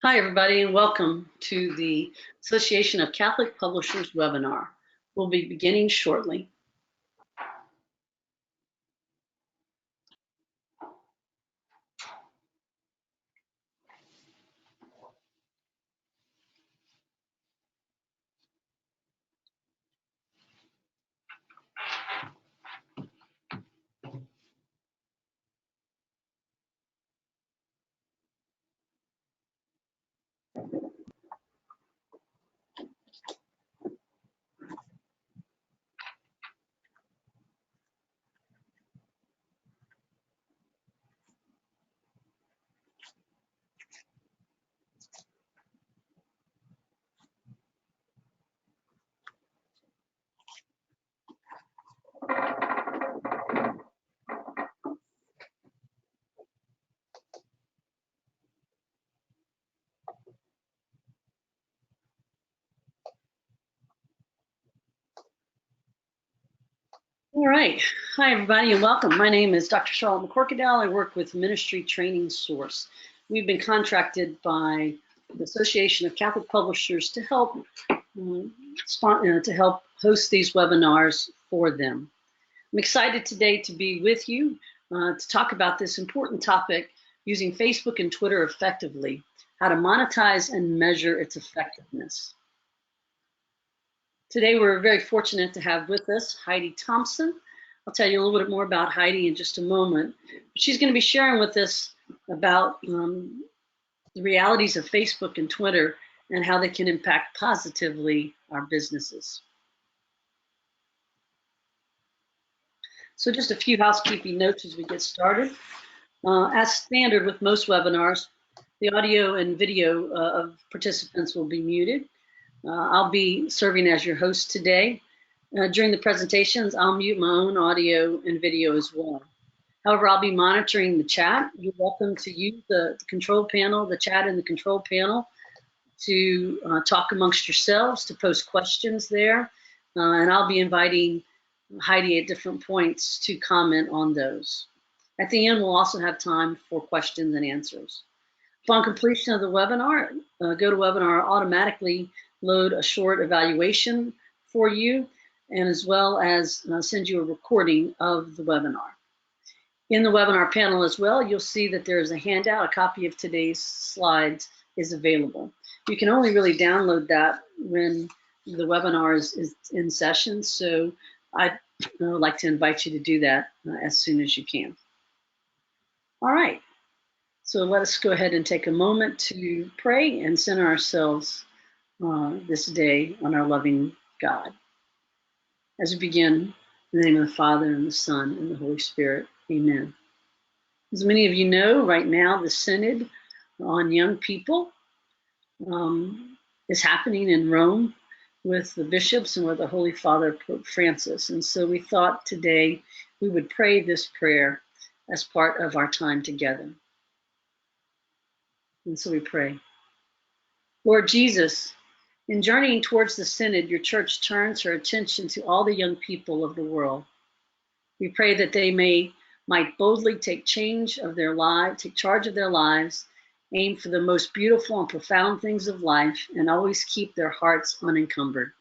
Hi, everybody, and welcome to the Association of Catholic Publishers webinar. We'll be beginning shortly. All right. Hi, everybody, and welcome. My name is Dr. Charlotte McCorkadale. I work with Ministry Training Source. We've been contracted by the Association of Catholic Publishers to help host these webinars for them. I'm excited today to be with you to talk about this important topic, using Facebook and Twitter effectively, how to monetize and measure its effectiveness. Today, we're very fortunate to have with us Heidi Thompson. I'll tell you a little bit more about Heidi in just a moment. She's going to be sharing with us about the realities of Facebook and Twitter and how they can impact positively our businesses. So just a few housekeeping notes as we get started. As standard with most webinars, the audio and video of participants will be muted. I'll be serving as your host today. During the presentations, I'll mute my own audio and video as well. However, I'll be monitoring the chat. You're welcome to use the control panel, the chat in the control panel, to talk amongst yourselves, to post questions there. And I'll be inviting Heidi at different points to comment on those. At the end, we'll also have time for questions and answers. Upon completion of the webinar, GoToWebinar automatically load a short evaluation for you, and as well as send you a recording of the webinar. In the webinar panel as well, you'll see that there's a handout. A copy of today's slides is available. You can only really download that when the webinar is in session, so I'd like to invite you to do that as soon as you can. All right. So let us go ahead and take a moment to pray and center ourselves this day on our loving God. As we begin, in the name of the Father, and the Son, and the Holy Spirit, amen. As many of you know, right now the Synod on Young People is happening in Rome with the bishops and with the Holy Father, Pope Francis. And so we thought today we would pray this prayer as part of our time together. And so we pray. Lord Jesus, in journeying towards the Synod, your church turns her attention to all the young people of the world. We pray that they might boldly take charge of their lives, aim for the most beautiful and profound things of life, and always keep their hearts unencumbered.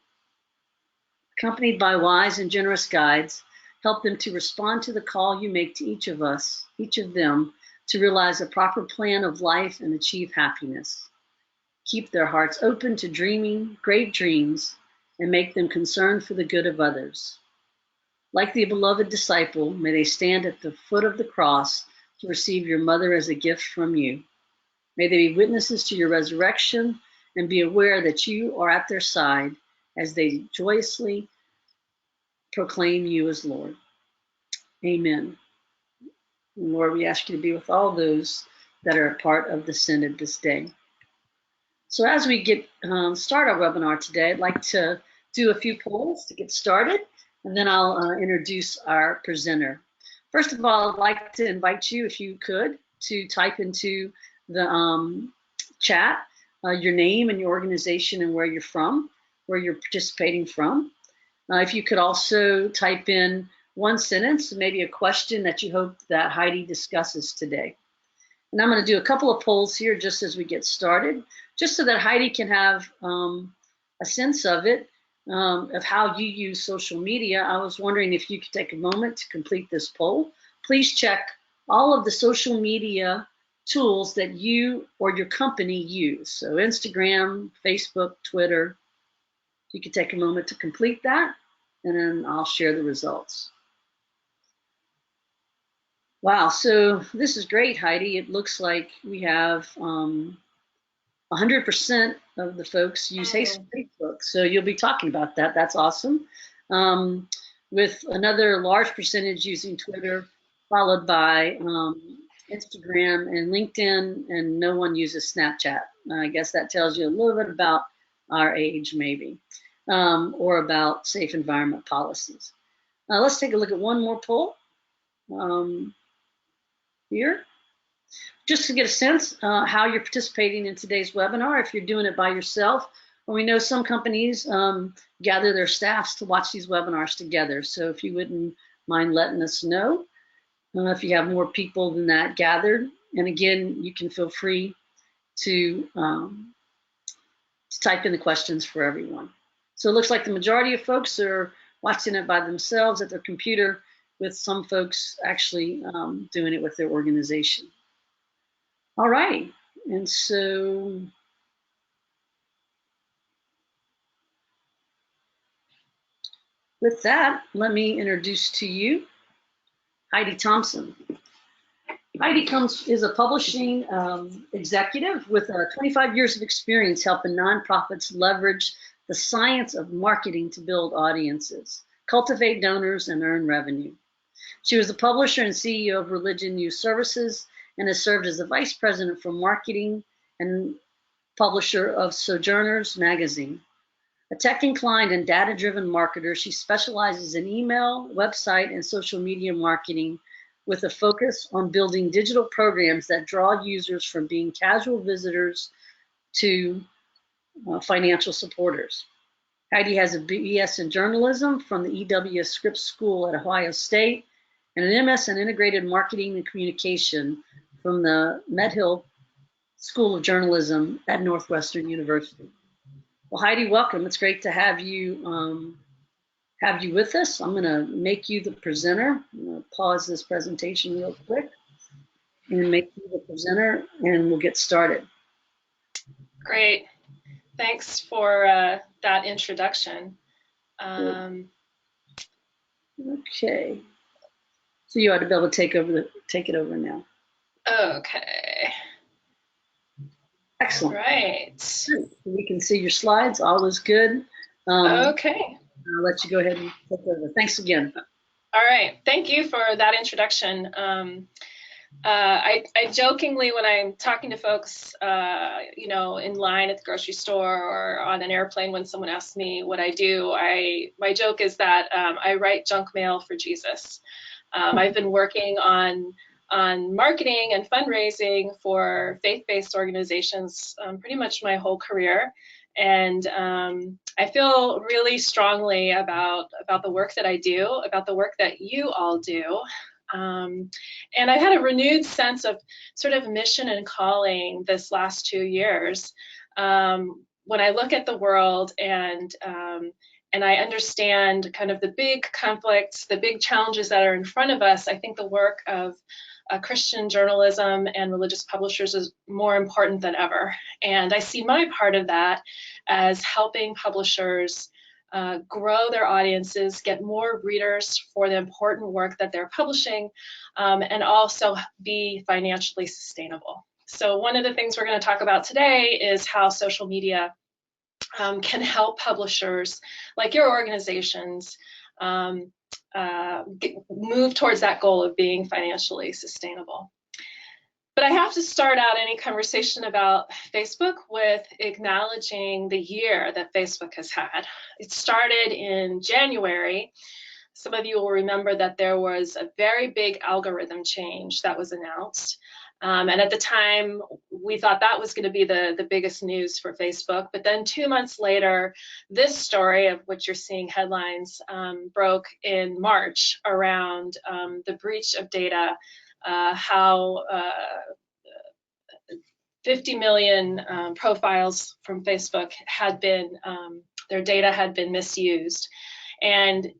Accompanied by wise and generous guides, help them to respond to the call you make to each of them, to realize a proper plan of life and achieve happiness. Keep their hearts open to dreaming great dreams and make them concerned for the good of others. Like the beloved disciple, may they stand at the foot of the cross to receive your mother as a gift from you. May they be witnesses to your resurrection and be aware that you are at their side as they joyously proclaim you as Lord. Amen. And Lord, we ask you to be with all those that are a part of the Synod this day. So as we start our webinar today, I'd like to do a few polls to get started, and then I'll introduce our presenter. First of all, I'd like to invite you, if you could, to type into the chat your name and your organization and where you're from, where you're participating from. If you could also type in one sentence, maybe a question that you hope that Heidi discusses today. And I'm going to do a couple of polls here just as we get started, just so that Heidi can have a sense of it, of how you use social media. I was wondering if you could take a moment to complete this poll. Please check all of the social media tools that you or your company use. So Instagram, Facebook, Twitter. You could take a moment to complete that, and then I'll share the results. Wow, so this is great, Heidi. It looks like we have 100% of the folks use Facebook. So you'll be talking about that. That's awesome. With another large percentage using Twitter, followed by Instagram and LinkedIn, and no one uses Snapchat. I guess that tells you a little bit about our age, maybe, or about safe environment policies. Let's take a look at one more poll here, just to get a sense how you're participating in today's webinar. If you're doing it by yourself, well, we know some companies gather their staffs to watch these webinars together. So if you wouldn't mind letting us know if you have more people than that gathered. And again, you can feel free to type in the questions for everyone. So it looks like the majority of folks are watching it by themselves at their computer, with some folks actually doing it with their organization. All right, and so with that, let me introduce to you Heidi Thompson. Heidi is a publishing executive with 25 years of experience helping nonprofits leverage the science of marketing to build audiences, cultivate donors, and earn revenue. She was the publisher and CEO of Religion News Services and has served as the vice president for marketing and publisher of Sojourners magazine. A tech-inclined and data-driven marketer, she specializes in email, website, and social media marketing with a focus on building digital programs that draw users from being casual visitors to financial supporters. Heidi has a BS in journalism from the EWS Scripps School at Ohio State and an MS in integrated marketing and communication from the Medhill School of Journalism at Northwestern University. Well, Heidi, welcome. It's great to have you with us. I'm going to make you the presenter. I'm going to pause this presentation real quick and make you the presenter, and we'll get started. Great. Thanks for that introduction. Okay. So you ought to be able to take it over now. Okay. Excellent. All right. We can see your slides. All is good. Okay. I'll let you go ahead and take over. Thanks again. All right. Thank you for that introduction. I jokingly, when I'm talking to folks, you know, in line at the grocery store or on an airplane, when someone asks me what I do, my joke is that I write junk mail for Jesus. I've been working on marketing and fundraising for faith-based organizations pretty much my whole career. And I feel really strongly about the work that I do, about the work that you all do. And I had a renewed sense of sort of mission and calling this last 2 years. When I look at the world and I understand kind of the big conflicts, the big challenges that are in front of us, I think the work of Christian journalism and religious publishers is more important than ever. And I see my part of that as helping publishers grow their audiences, get more readers for the important work that they're publishing, and also be financially sustainable. So one of the things we're going to talk about today is how social media can help publishers like your organizations move towards that goal of being financially sustainable. But I have to start out any conversation about Facebook with acknowledging the year that Facebook has had. It started in January. Some of you will remember that there was a very big algorithm change that was announced. And at the time, we thought that was going to be the biggest news for Facebook. But then 2 months later, this story, of which you're seeing headlines, broke in March around the breach of data, how 50 million profiles from Facebook had been, their data had been misused. And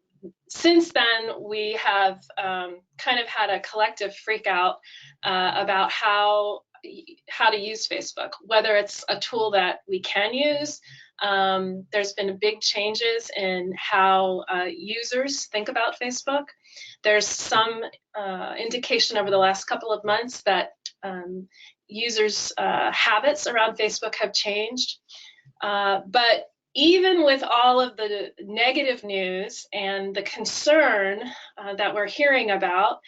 since then, we have kind of had a collective freak out about how to use Facebook, whether it's a tool that we can use. There's been big changes in how users think about Facebook. There's some indication over the last couple of months that users' habits around Facebook have changed. But even with all of the negative news and the concern that we're hearing about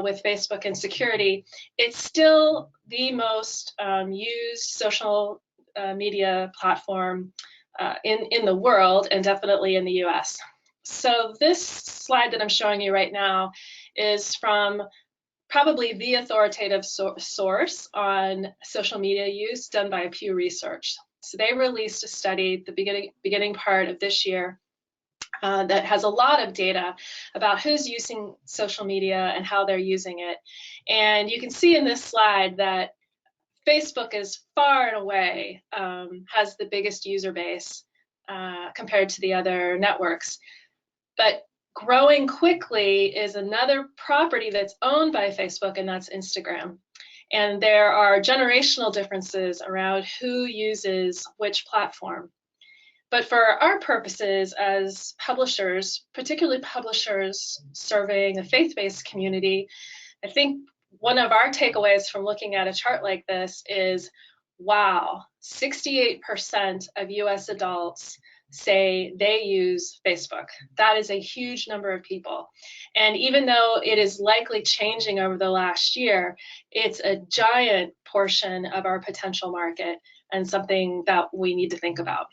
with Facebook and security, it's still the most used social media platform in the world, and definitely in the US. So this slide that I'm showing you right now is from probably the authoritative source on social media use done by Pew Research. So they released a study at the beginning part of this year that has a lot of data about who's using social media and how they're using it. And you can see in this slide that Facebook is far and away has the biggest user base compared to the other networks. But growing quickly is another property that's owned by Facebook, and that's Instagram. And there are generational differences around who uses which platform. But for our purposes as publishers, particularly publishers serving a faith-based community, I think one of our takeaways from looking at a chart like this is, wow, 68% of US adults say they use Facebook. That is a huge number of people. And even though it is likely changing over the last year, it's a giant portion of our potential market and something that we need to think about.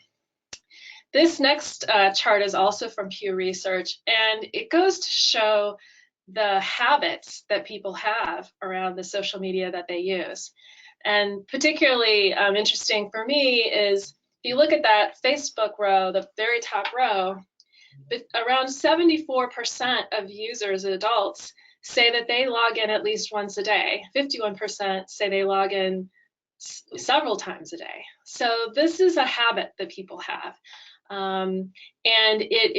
This next chart is also from Pew Research, and it goes to show the habits that people have around the social media that they use. And particularly interesting for me is if you look at that Facebook row, the very top row, around 74% of users, adults, say that they log in at least once a day. 51% say they log in several times a day. So this is a habit that people have. And it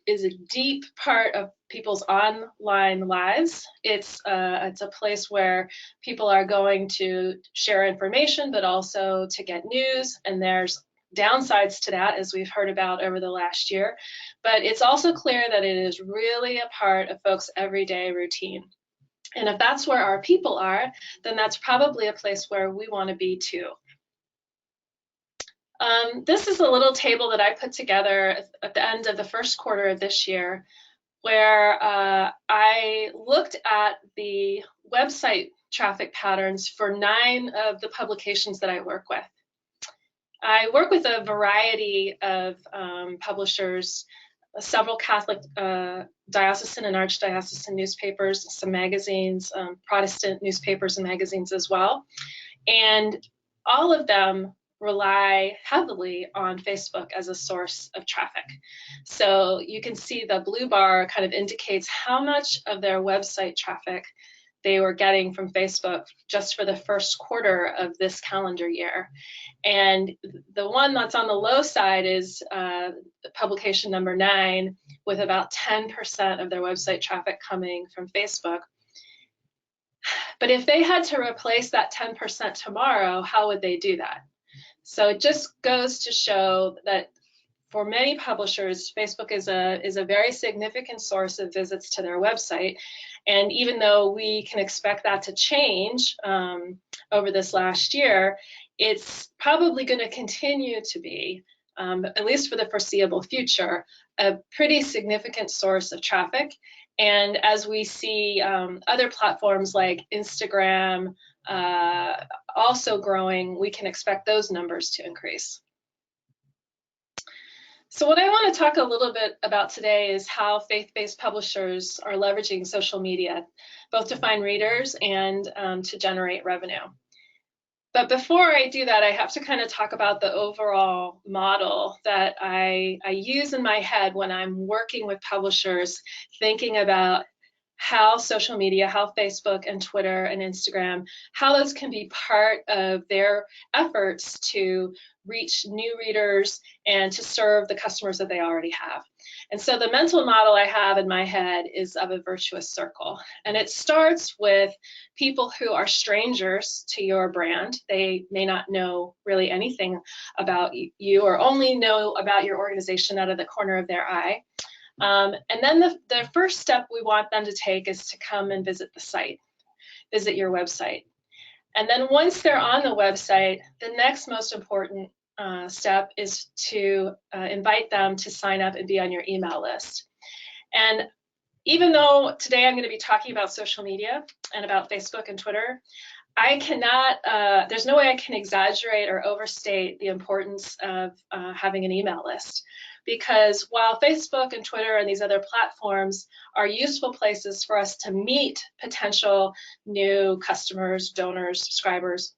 is a deep part of people's online lives. It's a place where people are going to share information, but also to get news. And there's downsides to that, as we've heard about over the last year. But it's also clear that it is really a part of folks' everyday routine. And if that's where our people are, then that's probably a place where we want to be too. This is a little table that I put together at the end of the first quarter of this year, where I looked at the website traffic patterns for 9 of the publications that I work with. I work with a variety of publishers, several Catholic diocesan and archdiocesan newspapers, some magazines, Protestant newspapers and magazines as well. And all of them rely heavily on Facebook as a source of traffic. So you can see the blue bar kind of indicates how much of their website traffic they were getting from Facebook just for the first quarter of this calendar year. And the one that's on the low side is publication number 9, with about 10% of their website traffic coming from Facebook. But if they had to replace that 10% tomorrow, how would they do that? So it just goes to show that for many publishers, Facebook is a very significant source of visits to their website. And even though we can expect that to change over this last year, it's probably going to continue to be, at least for the foreseeable future, a pretty significant source of traffic. And as we see other platforms like Instagram also growing, we can expect those numbers to increase. So what I want to talk a little bit about today is how faith-based publishers are leveraging social media, both to find readers and to generate revenue. But before I do that, I have to kind of talk about the overall model that I use in my head when I'm working with publishers, thinking about how social media, how Facebook and Twitter and Instagram, how those can be part of their efforts to reach new readers and to serve the customers that they already have. And so the mental model I have in my head is of a virtuous circle. And it starts with people who are strangers to your brand. They may not know really anything about you or only know about your organization out of the corner of their eye. And then the first step we want them to take is to come and visit the site, visit your website. And then once they're on the website, the next most important step is to invite them to sign up and be on your email list. And even though today I'm going to be talking about social media and about Facebook and Twitter, I cannot, there's no way I can exaggerate or overstate the importance of having an email list. Because while Facebook and Twitter and these other platforms are useful places for us to meet potential new customers, donors, subscribers,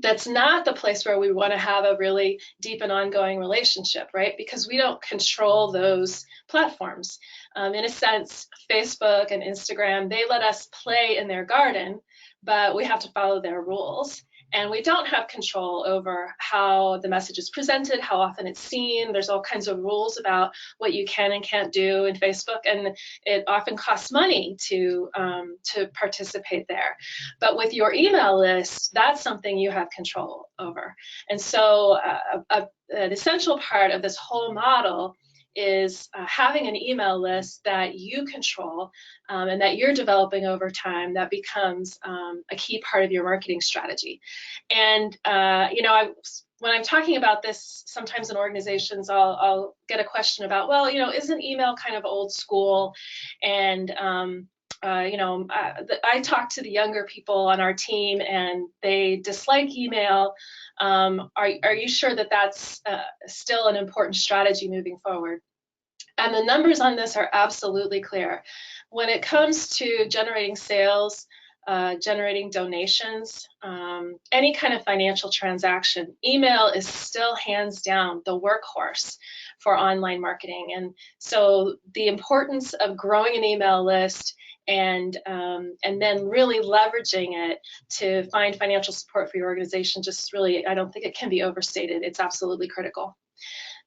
that's not the place where we want to have a really deep and ongoing relationship, right? Because we don't control those platforms. In a sense, Facebook and Instagram, they let us play in their garden, but we have to follow their rules. And we don't have control over how the message is presented, how often it's seen. There's all kinds of rules about what you can and can't do in Facebook, and it often costs money to participate there. But with your email list, that's something you have control over. And so an essential part of this whole model is having an email list that you control and that you're developing over time that becomes a key part of your marketing strategy. And, you know, when I'm talking about this, sometimes in organizations, I'll get a question about, well, you know, isn't email kind of old school? And, you know, I talk to the younger people on our team and they dislike email. Are you sure that that's still an important strategy moving forward? And the numbers on this are absolutely clear. When it comes to generating sales, generating donations, any kind of financial transaction, email is still hands down the workhorse for online marketing. And so the importance of growing an email list and then really leveraging it to find financial support for your organization, just really, I don't think it can be overstated. It's absolutely critical.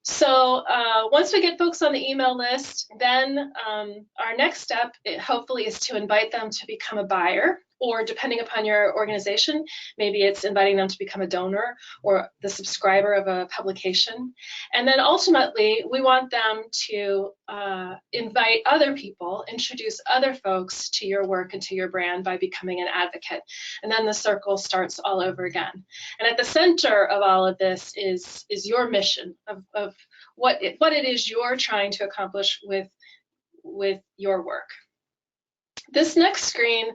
So once we get folks on the email list, then our next step, hopefully, is to invite them to become a buyer, or depending upon your organization, maybe it's inviting them to become a donor or the subscriber of a publication. And then ultimately, we want them to invite other people, introduce other folks to your work and to your brand by becoming an advocate. And then the circle starts all over again. And at the center of all of this is your mission of what it is you're trying to accomplish with your work. This next screen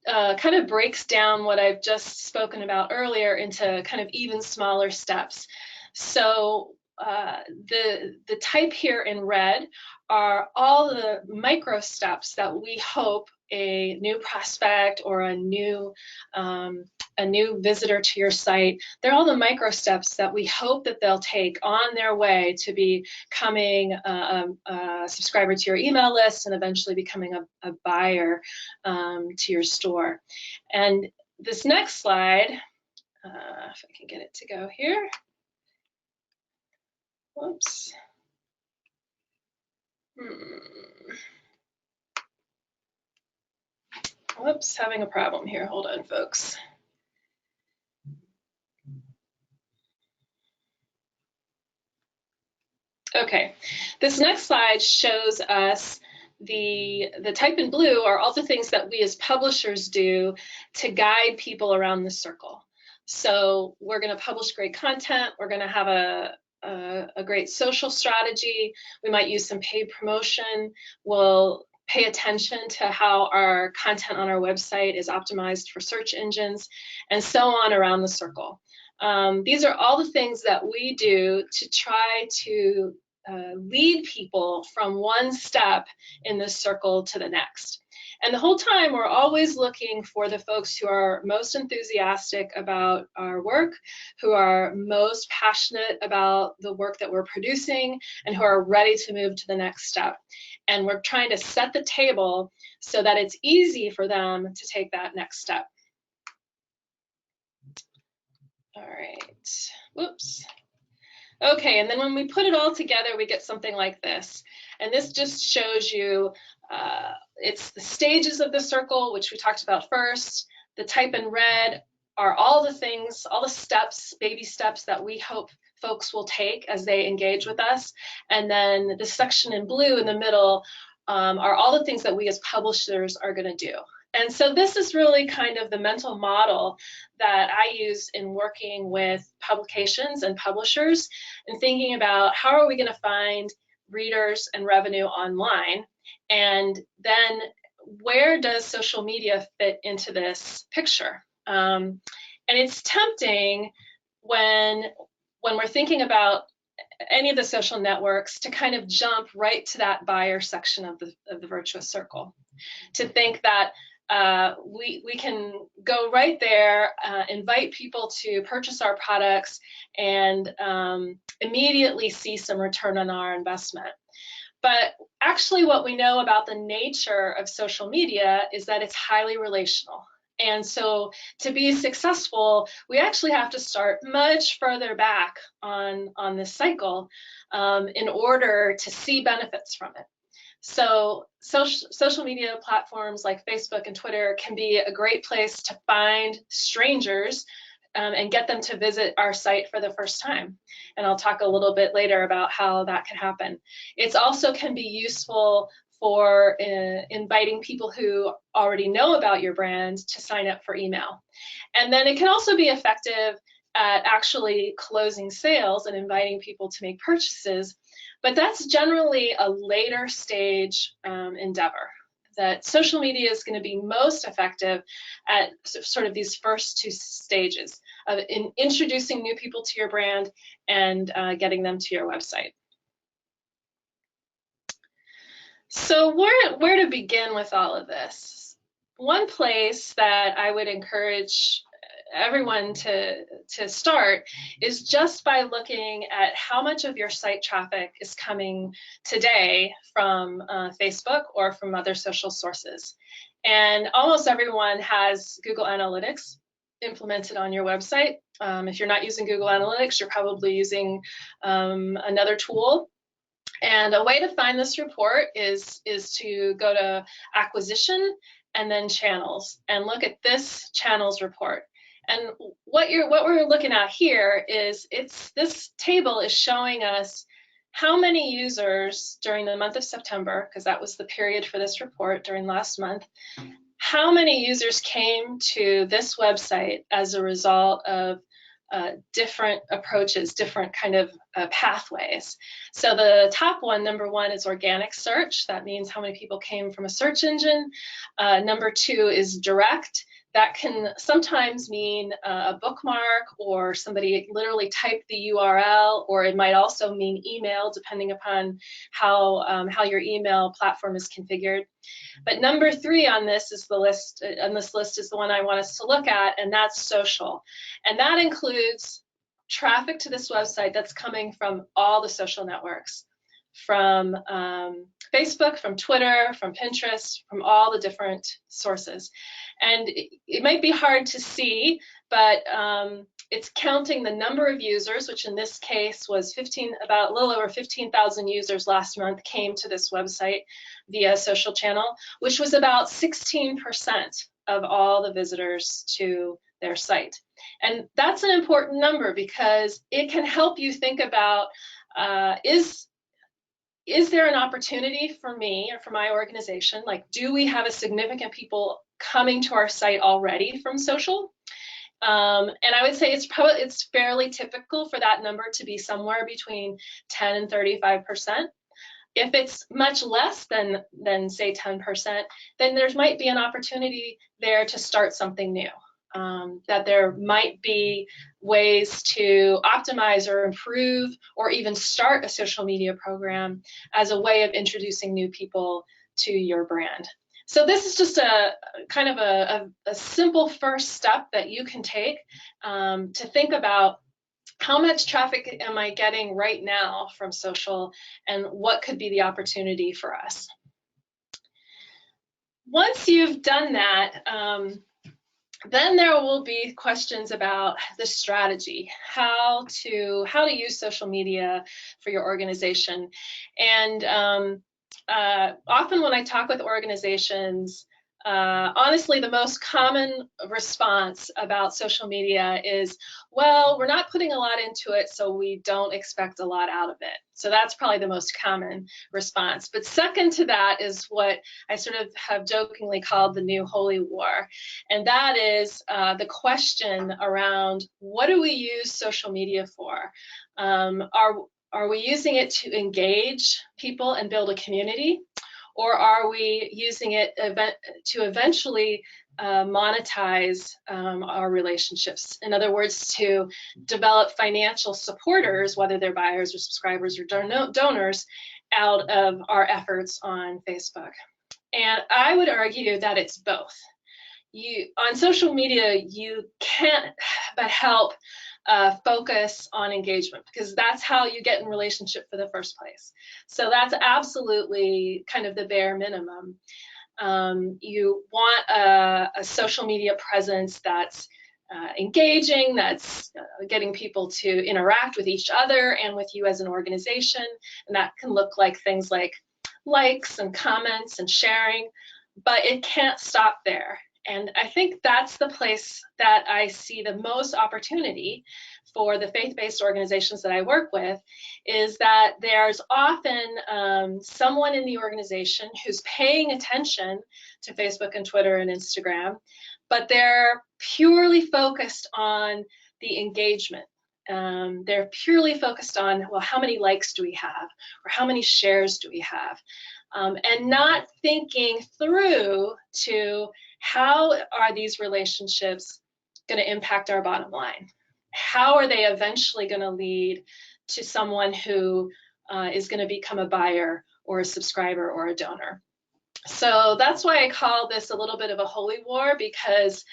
kind of breaks down what I've just spoken about earlier into kind of even smaller steps. So the type here in red are all the micro steps that we hope a new prospect or a new visitor to your site, they're all the micro steps that we hope that they'll take on their way to becoming a subscriber to your email list and eventually becoming a buyer to your store. And this next slide, if I can get it to go here. Whoops. Whoops, having a problem here. Hold on, folks. Okay, this next slide shows us the type in blue are all the things that we as publishers do to guide people around the circle. So we're going to publish great content. We're going to have a great social strategy. We might use some paid promotion. We'll pay attention to how our content on our website is optimized for search engines, and so on around the circle. These are all the things that we do to try to lead people from one step in this circle to the next. And the whole time, we're always looking for the folks who are most enthusiastic about our work, who are most passionate about the work that we're producing, and who are ready to move to the next step. And we're trying to set the table so that it's easy for them to take that next step. All right, whoops. Okay, and then when we put it all together, we get something like this. And this just shows you, it's the stages of the circle, which we talked about first. The type in red are all the things, all the steps, baby steps that we hope folks will take as they engage with us. And then the section in blue in the middle are all the things that we as publishers are going to do. And so this is really kind of the mental model that I use in working with publications and publishers and thinking about how are we going to find readers and revenue online, and then where does social media fit into this picture? And it's tempting when we're thinking about any of the social networks to kind of jump right to that buyer section of the virtuous circle, to think that we can go right there, invite people to purchase our products, and immediately see some return on our investment. But actually what we know about the nature of social media is that it's highly relational. And so to be successful, we actually have to start much further back on this cycle in order to see benefits from it. So social media platforms like Facebook and Twitter can be a great place to find strangers and get them to visit our site for the first time. And I'll talk a little bit later about how that can happen. It also can be useful for inviting people who already know about your brand to sign up for email. And then it can also be effective at actually closing sales and inviting people to make purchases. But that's generally a later stage endeavor. That social media is going to be most effective at sort of these first two stages of introducing new people to your brand and getting them to your website. So where to begin with all of this? One place that I would encourage everyone to start is just by looking at how much of your site traffic is coming today from Facebook or from other social sources. And almost everyone has Google Analytics implemented on your website. If you're not using Google Analytics, you're probably using another tool. And a way to find this report is to go to Acquisition and then Channels and look at this channels report. And what we're looking at here is this table is showing us how many users during the month of September, because that was the period for this report during last month, how many users came to this website as a result of different approaches, different kind of pathways. So the top one, number one, is organic search. That means how many people came from a search engine. Number two is direct. That can sometimes mean a bookmark, or somebody literally typed the URL, or it might also mean email, depending upon how your email platform is configured. But number three on this is the one I want us to look at, and that's social. And that includes traffic to this website that's coming from all the social networks, from Facebook, from Twitter, from Pinterest, from all the different sources. And it might be hard to see, but it's counting the number of users, which in this case was about a little over 15,000 users last month came to this website via social channel, which was about 16% of all the visitors to their site. And that's an important number because it can help you think about, is there an opportunity for me or for my organization? Like, do we have a significant people coming to our site already from social? And I would say it's fairly typical for that number to be somewhere between 10 and 35%. If it's much less than say 10%, then there might be an opportunity there to start something new. That there might be ways to optimize or improve or even start a social media program as a way of introducing new people to your brand. So this is just a kind of a simple first step that you can take to think about how much traffic am I getting right now from social, and what could be the opportunity for us. Once you've done that, then there will be questions about the strategy, how to use social media for your organization. And often when I talk with organizations, honestly, the most common response about social media is, well, we're not putting a lot into it, so we don't expect a lot out of it. So that's probably the most common response. But second to that is what I sort of have jokingly called the new holy war. And that is the question around, what do we use social media for? Are we using it to engage people and build a community? Or are we using it to eventually monetize our relationships? In other words, to develop financial supporters, whether they're buyers or subscribers or donors, out of our efforts on Facebook. And I would argue that it's both. On social media, you can't but help focus on engagement, because that's how you get in relationship for the first place. So that's absolutely kind of the bare minimum. You want a social media presence that's engaging, that's getting people to interact with each other and with you as an organization. And that can look like things like likes and comments and sharing, but it can't stop there. And I think that's the place that I see the most opportunity for the faith-based organizations that I work with, is that there's often someone in the organization who's paying attention to Facebook and Twitter and Instagram, but they're purely focused on the engagement. They're purely focused on, well, how many likes do we have, or how many shares do we have, and not thinking through to how are these relationships going to impact our bottom line? How are they eventually going to lead to someone who is going to become a buyer or a subscriber or a donor? So that's why I call this a little bit of a holy war, because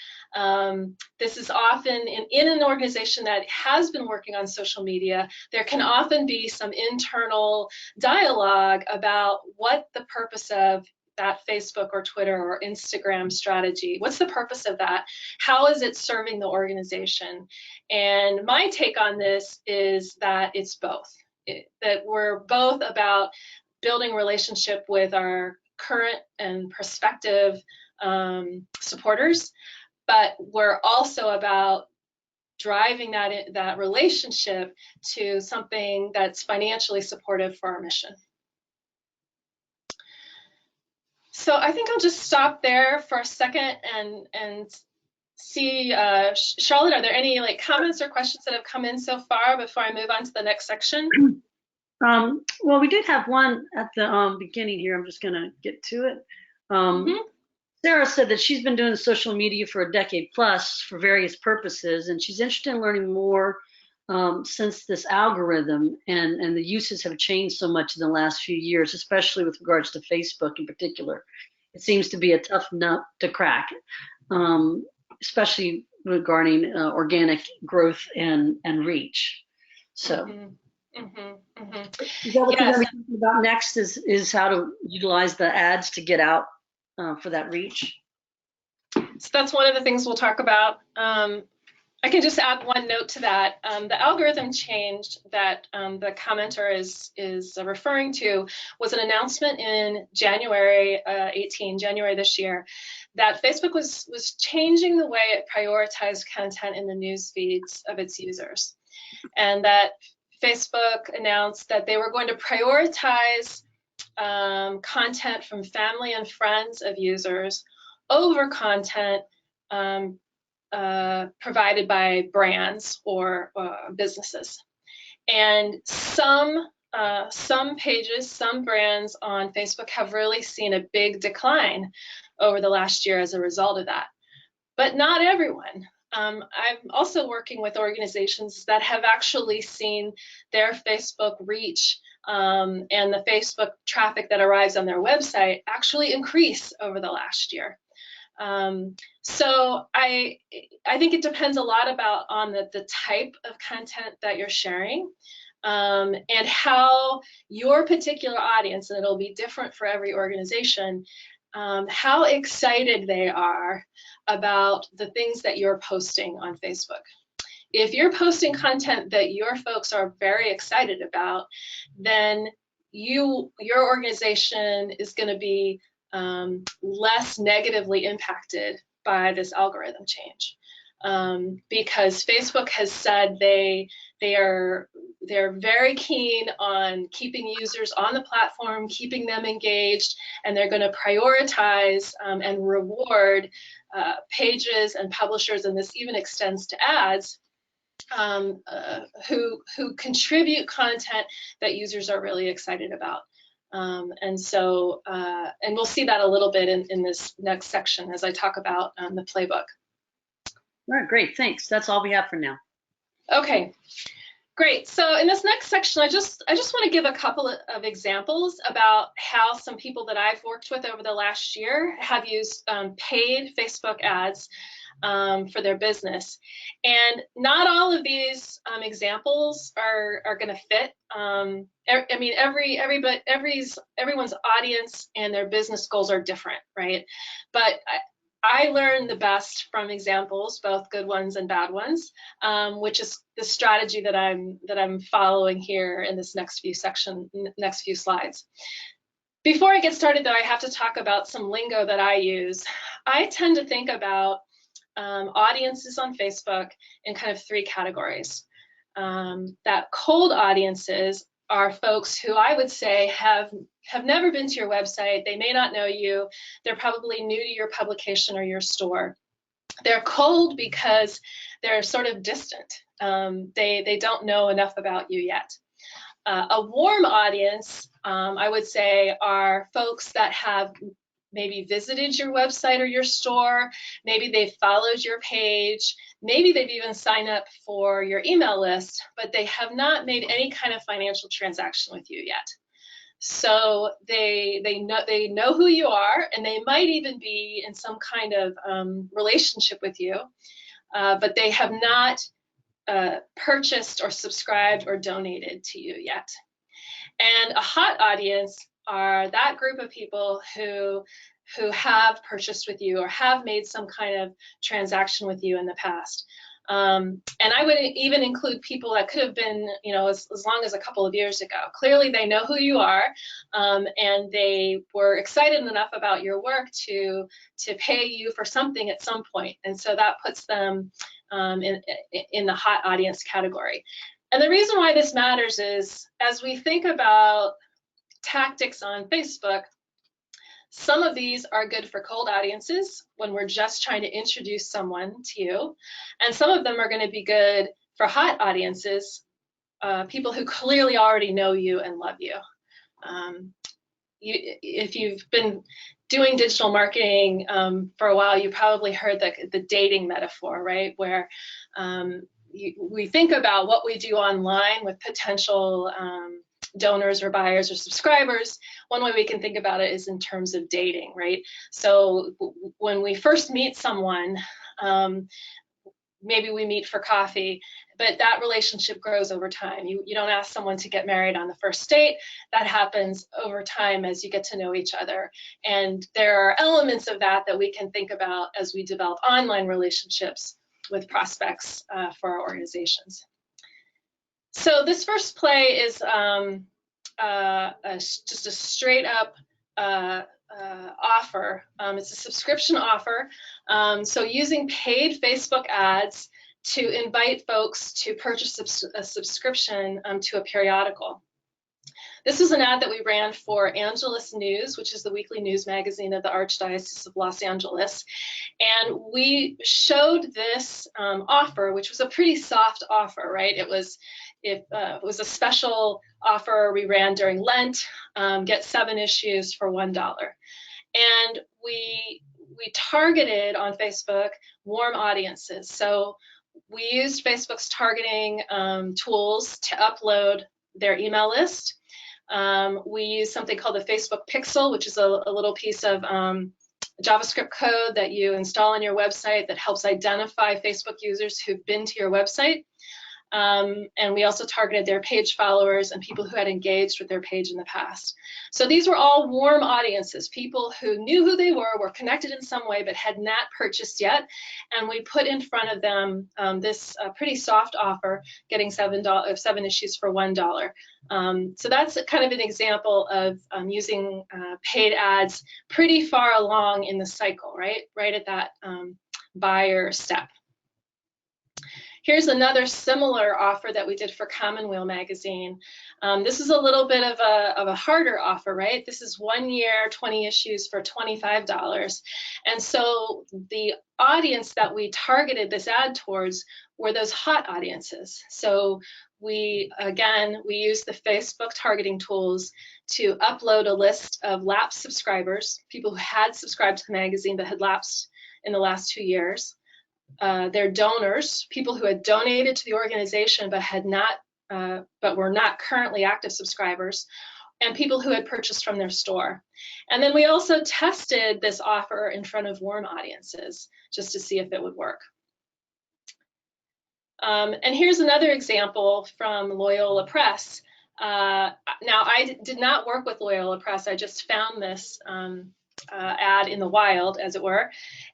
this is often in an organization that has been working on social media, there can often be some internal dialogue about what the purpose of that Facebook or Twitter or Instagram strategy, what's the purpose of that? How is it serving the organization? And my take on this is that it's both, that we're both about building relationship with our current and prospective supporters, but we're also about driving that relationship to something that's financially supportive for our mission. So I think I'll just stop there for a second and see, Charlotte, are there any comments or questions that have come in so far before I move on to the next section? Well, we did have one at the beginning here. I'm just going to get to it. Sarah said that she's been doing social media for a decade plus for various purposes, and she's interested in learning more since this algorithm and the uses have changed so much in the last few years, especially with regards to Facebook in particular. It seems to be a tough nut to crack, especially regarding organic growth and reach. So. Is that what you're going to be talking about next, is how to utilize the ads to get out for that reach? So that's one of the things we'll talk about. I can just add one note to that. The algorithm change that the commenter is referring to was an announcement in January this year, that Facebook was changing the way it prioritized content in the news feeds of its users, and that Facebook announced that they were going to prioritize content from family and friends of users over content provided by brands or businesses. And some pages, some brands on Facebook have really seen a big decline over the last year as a result of that, but not everyone. I'm also working with organizations that have actually seen their Facebook reach and the Facebook traffic that arrives on their website actually increase over the last year. So I think it depends a lot on the type of content that you're sharing, and how your particular audience, and it'll be different for every organization, how excited they are about the things that you're posting on Facebook. If you're posting content that your folks are very excited about, then your organization is going to be less negatively impacted by this algorithm change, because Facebook has said they're very keen on keeping users on the platform, keeping them engaged, and they're going to prioritize and reward pages and publishers, and this even extends to ads, who contribute content that users are really excited about. And we'll see that a little bit in this next section as I talk about the playbook. All right, great, thanks. That's all we have for now. Okay, great. So in this next section, I just want to give a couple of examples about how some people that I've worked with over the last year have used paid Facebook ads for their business. And not all of these examples are going to fit. I mean, everyone's audience and their business goals are different, right? But I learn the best from examples, both good ones and bad ones, which is the strategy that I'm following here in this next few slides. Before I get started, though, I have to talk about some lingo that I use. I tend to think about audiences on Facebook in kind of three categories. That cold audiences are folks who I would say have never been to your website. They may not know you. They're probably new to your publication or your store. They're cold because they're sort of distant. They don't know enough about you yet. A warm audience, I would say, are folks that have maybe visited your website or your store, maybe they've followed your page, maybe they've even signed up for your email list, but they have not made any kind of financial transaction with you yet. So they know who you are, and they might even be in some kind of relationship with you, but they have not purchased or subscribed or donated to you yet. And a hot audience are that group of people who have purchased with you or have made some kind of transaction with you in the past. And I would even include people that could have been, as long as a couple of years ago. Clearly, they know who you are, and they were excited enough about your work to pay you for something at some point. And so that puts them in the hot audience category. And the reason why this matters is, as we think about tactics on Facebook, some of these are good for cold audiences when we're just trying to introduce someone to you, and some of them are going to be good for hot audiences, people who clearly already know you and love you. If you've been doing digital marketing for a while, you probably heard the dating metaphor, right? Where we think about what we do online with potential donors or buyers or subscribers. One way we can think about it is in terms of dating, right? So when we first meet someone, maybe we meet for coffee, but that relationship grows over time. You don't ask someone to get married on the first date. That happens over time as you get to know each other. And there are elements of that we can think about as we develop online relationships with prospects for our organizations. So this first play is just a straight up offer. It's a subscription offer. So using paid Facebook ads to invite folks to purchase a subscription to a periodical. This is an ad that we ran for Angelus News, which is the weekly news magazine of the Archdiocese of Los Angeles. And we showed this offer, which was a pretty soft offer, right? It was a special offer we ran during Lent, get 7 issues for $1. And we targeted on Facebook warm audiences. So we used Facebook's targeting tools to upload their email list. We use something called the Facebook Pixel, which is a little piece of JavaScript code that you install on your website that helps identify Facebook users who've been to your website. And we also targeted their page followers and people who had engaged with their page in the past. So these were all warm audiences, people who knew who they were connected in some way, but had not purchased yet. And we put in front of them this pretty soft offer, getting seven issues for $1. So that's kind of an example of using paid ads pretty far along in the cycle, right at that buyer step. Here's another similar offer that we did for Commonweal magazine. This is a little bit of a harder offer, right? This is 1 year, 20 issues for $25. And so the audience that we targeted this ad towards were those hot audiences. So we use the Facebook targeting tools to upload a list of lapsed subscribers, people who had subscribed to the magazine but had lapsed in the last 2 years. Their donors, people who had donated to the organization but had not, but were not currently active subscribers, and people who had purchased from their store. And then we also tested this offer in front of warm audiences just to see if it would work. And here's another example from Loyola Press. Now, I did not work with Loyola Press. I just found this ad in the wild, as it were,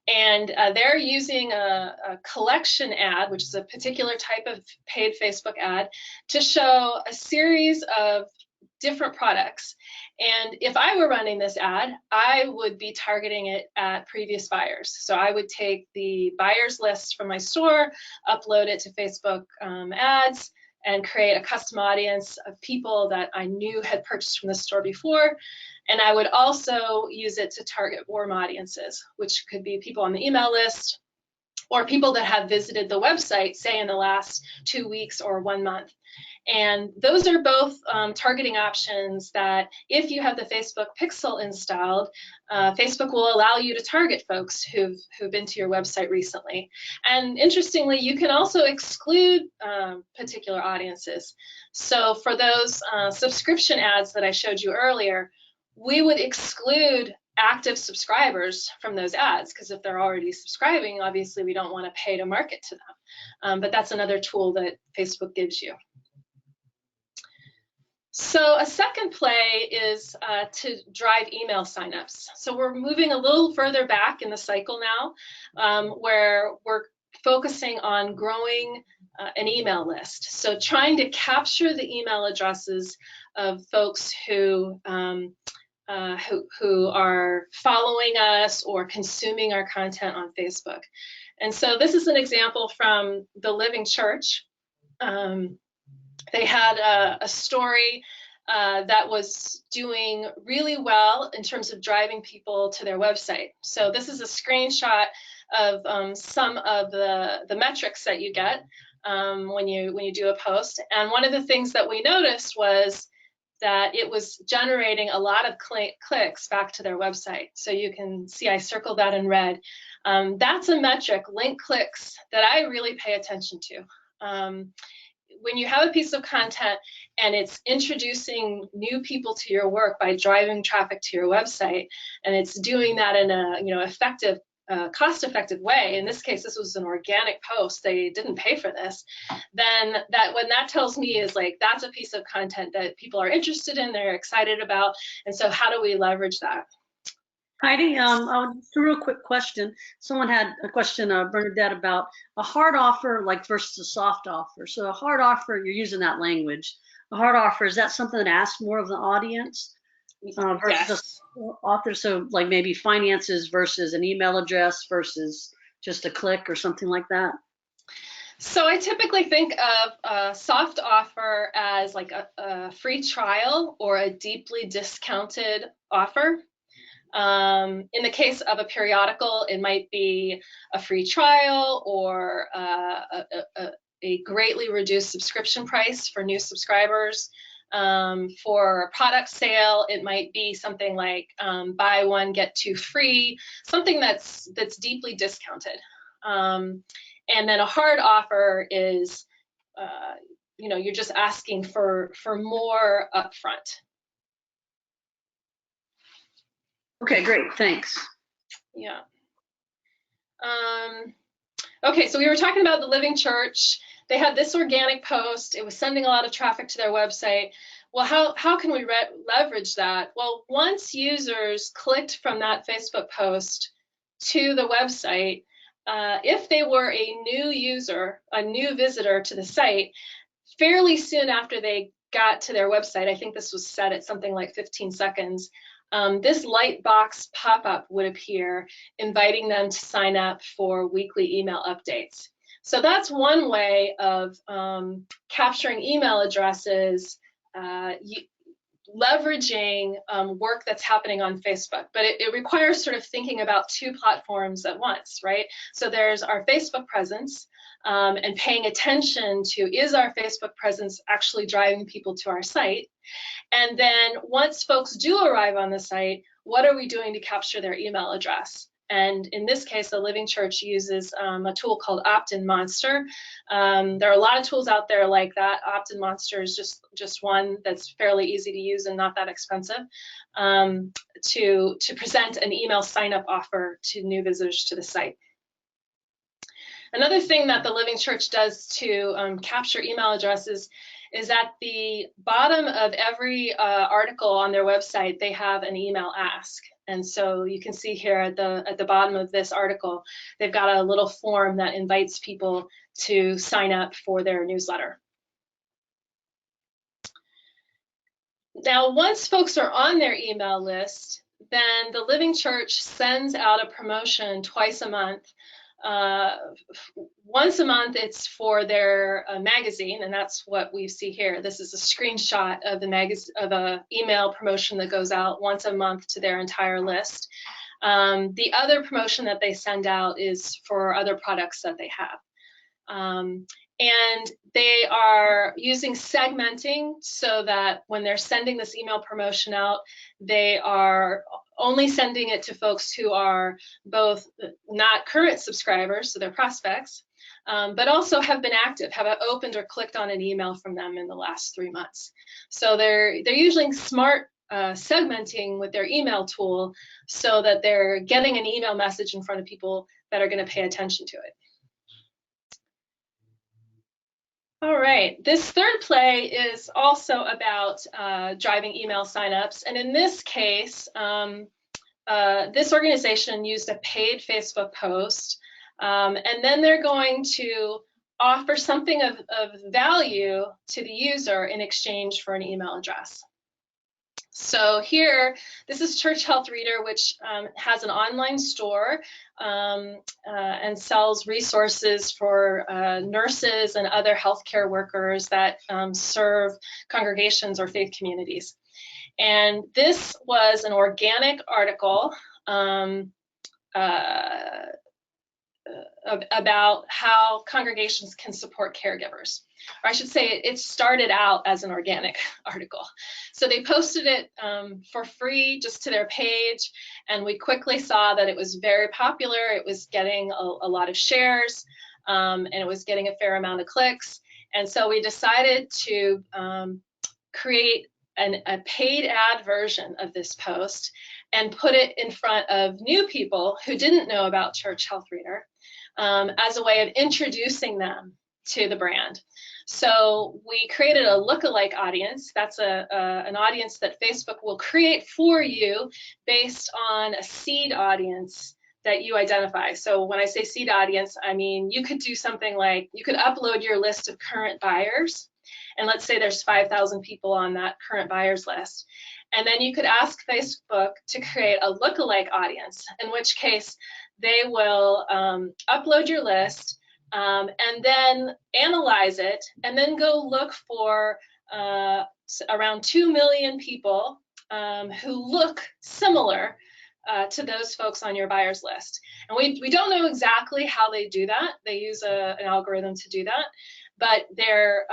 and they're using a collection ad, which is a particular type of paid Facebook ad, to show a series of different products. And if I were running this ad, I would be targeting it at previous buyers. So I would take the buyers list from my store, upload it to Facebook ads, and create a custom audience of people that I knew had purchased from the store before. And I would also use it to target warm audiences, which could be people on the email list or people that have visited the website, say in the last 2 weeks or 1 month. And those are both targeting options that if you have the Facebook Pixel installed, Facebook will allow you to target folks who've been to your website recently. And interestingly, you can also exclude particular audiences. So for those subscription ads that I showed you earlier, we would exclude active subscribers from those ads, because if they're already subscribing, obviously we don't want to pay to market to them. But that's another tool that Facebook gives you. So a second play is to drive email signups. So we're moving a little further back in the cycle now, where we're focusing on growing an email list. So trying to capture the email addresses of folks who are following us or consuming our content on Facebook. And so this is an example from the Living Church. They had a story that was doing really well in terms of driving people to their website. So this is a screenshot of some of the metrics that you get when you do a post. And one of the things that we noticed was that it was generating a lot of clicks back to their website. So you can see I circled that in red. That's a metric, link clicks, that I really pay attention to. When you have a piece of content and it's introducing new people to your work by driving traffic to your website, and it's doing that in a effective, cost-effective way. In this case, this was an organic post. They didn't pay for this. Then when that tells me is like that's a piece of content that people are interested in, they're excited about, and so how do we leverage that? Heidi, just a real quick question. Someone had a question, Bernadette, about a hard offer like versus a soft offer. So a hard offer, you're using that language. A hard offer, is that something that asks more of the audience versus Yes. a author? So like maybe finances versus an email address versus just a click or something like that? So I typically think of a soft offer as like a free trial or a deeply discounted offer. In the case of a periodical, it might be a free trial or a greatly reduced subscription price for new subscribers. For a product sale, it might be something like buy one, get two free, something that's deeply discounted. And then a hard offer is, you're just asking for more upfront. Okay, great, thanks. Yeah. Okay, so we were talking about the Living Church. They had this organic post. It was sending a lot of traffic to their website. Well, how can we leverage that? Well, once users clicked from that Facebook post to the website, if they were a new user, a new visitor to the site, fairly soon after they got to their website, I think this was set at something like 15 seconds, this light box pop-up would appear, inviting them to sign up for weekly email updates. So that's one way of capturing email addresses, leveraging work that's happening on Facebook, but it requires sort of thinking about two platforms at once, right? So there's our Facebook presence, and paying attention to, is our Facebook presence actually driving people to our site? And then once folks do arrive on the site, what are we doing to capture their email address? And in this case, the Living Church uses a tool called Opt-in Monster. There are a lot of tools out there like that. Opt-in Monster is just one that's fairly easy to use and not that expensive, to present an email sign-up offer to new visitors to the site. Another thing that the Living Church does to capture email addresses is at the bottom of every article on their website, they have an email ask. And so you can see here at the bottom of this article, they've got a little form that invites people to sign up for their newsletter. Now, once folks are on their email list, then the Living Church sends out a promotion twice a month. Once a month, it's for their magazine, and that's what we see here. This is a screenshot of the an email promotion that goes out once a month to their entire list. The other promotion that they send out is for other products that they have. And they are using segmenting so that when they're sending this email promotion out, they are only sending it to folks who are both not current subscribers, so they're prospects, but also have been active, have opened or clicked on an email from them in the last 3 months. So they're using smart segmenting with their email tool so that they're getting an email message in front of people that are going to pay attention to it. All right, this third play is also about driving email signups, and in this case, this organization used a paid Facebook post, and then they're going to offer something of value to the user in exchange for an email address. So here, this is Church Health Reader, which has an online store and sells resources for nurses and other healthcare workers that serve congregations or faith communities. And this was an organic article about how congregations can support caregivers. Or I should say it started out as an organic article. So they posted it for free just to their page, and we quickly saw that it was very popular. It was getting a lot of shares, and it was getting a fair amount of clicks. And so we decided to create a paid ad version of this post and put it in front of new people who didn't know about Church Health Reader, as a way of introducing them to the brand. So we created a lookalike audience. That's an audience that Facebook will create for you based on a seed audience that you identify. So when I say seed audience, I mean you could do something like, you could upload your list of current buyers, and let's say there's 5,000 people on that current buyers list. And then you could ask Facebook to create a lookalike audience, in which case they will upload your list and then analyze it, and then go look for around 2 million people who look similar to those folks on your buyers list. And we don't know exactly how they do that. They use an algorithm to do that. But they're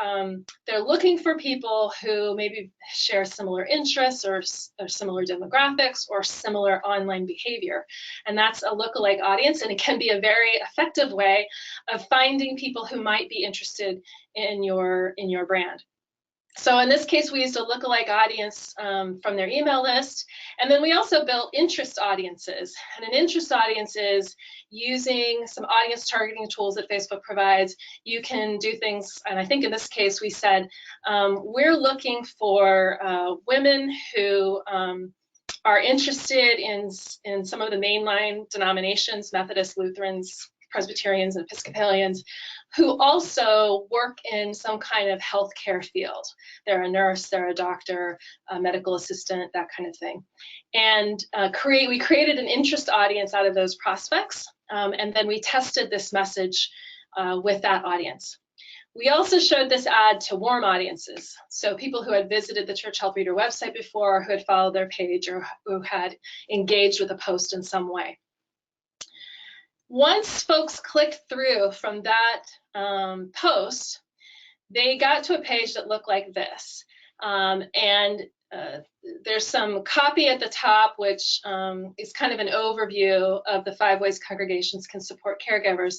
looking for people who maybe share similar interests or similar demographics or similar online behavior. And that's a lookalike audience, and it can be a very effective way of finding people who might be interested in your brand. So in this case, we used a lookalike audience from their email list. And then we also built interest audiences. And an interest audience is using some audience targeting tools that Facebook provides. You can do things, and I think in this case we said, we're looking for women who are interested in some of the mainline denominations, Methodists, Lutherans, Presbyterians, and Episcopalians, who also work in some kind of healthcare field. They're a nurse, they're a doctor, a medical assistant, that kind of thing. And we created an interest audience out of those prospects, and then we tested this message with that audience. We also showed this ad to warm audiences, so people who had visited the Church Health Reader website before, who had followed their page, or who had engaged with a post in some way. Once folks clicked through from that post, they got to a page that looked like this. There's some copy at the top, which is kind of an overview of the 5 ways congregations can support caregivers.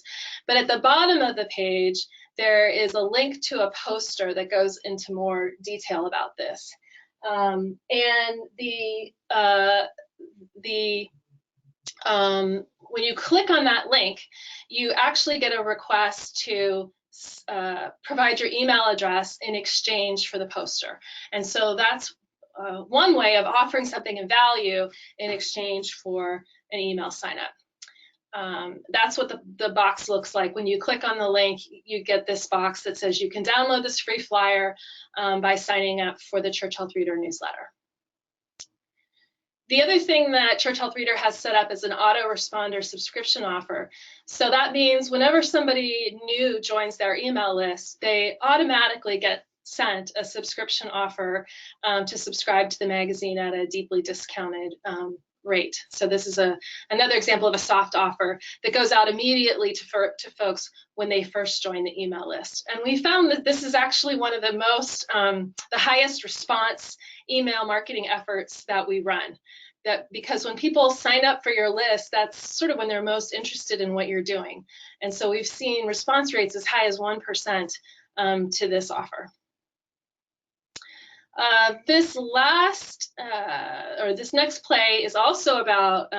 But at the bottom of the page, there is a link to a poster that goes into more detail about this. When you click on that link, you actually get a request to provide your email address in exchange for the poster. And so that's one way of offering something in value in exchange for an email sign up. That's what the box looks like. When you click on the link, you get this box that says you can download this free flyer by signing up for the Church Health Reader newsletter. The other thing that Church Health Reader has set up is an autoresponder subscription offer. So that means whenever somebody new joins their email list, they automatically get sent a subscription offer to subscribe to the magazine at a deeply discounted rate. So this is another example of a soft offer that goes out immediately to folks when they first join the email list. And we found that this is actually one of the most, the highest response email marketing efforts that we run. Because when people sign up for your list, that's sort of when they're most interested in what you're doing. And so we've seen response rates as high as 1% to this offer. This next play is also about